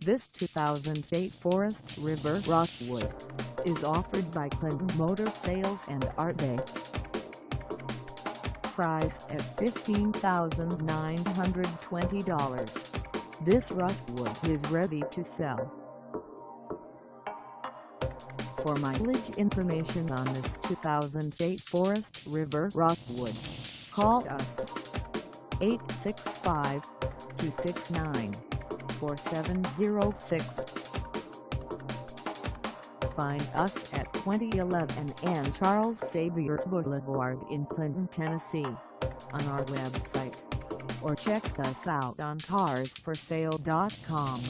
This 2008 Forest River Rockwood is offered by Quaint Motor Sales and Art Bay. Priced at $15,920, this Rockwood is ready to sell. For mileage information on this 2008 Forest River Rockwood, call us 865-269-4706. Find us at 2011 and Charles Seivers Boulevard in Clinton, Tennessee, on our website, or check us out on carsforsale.com.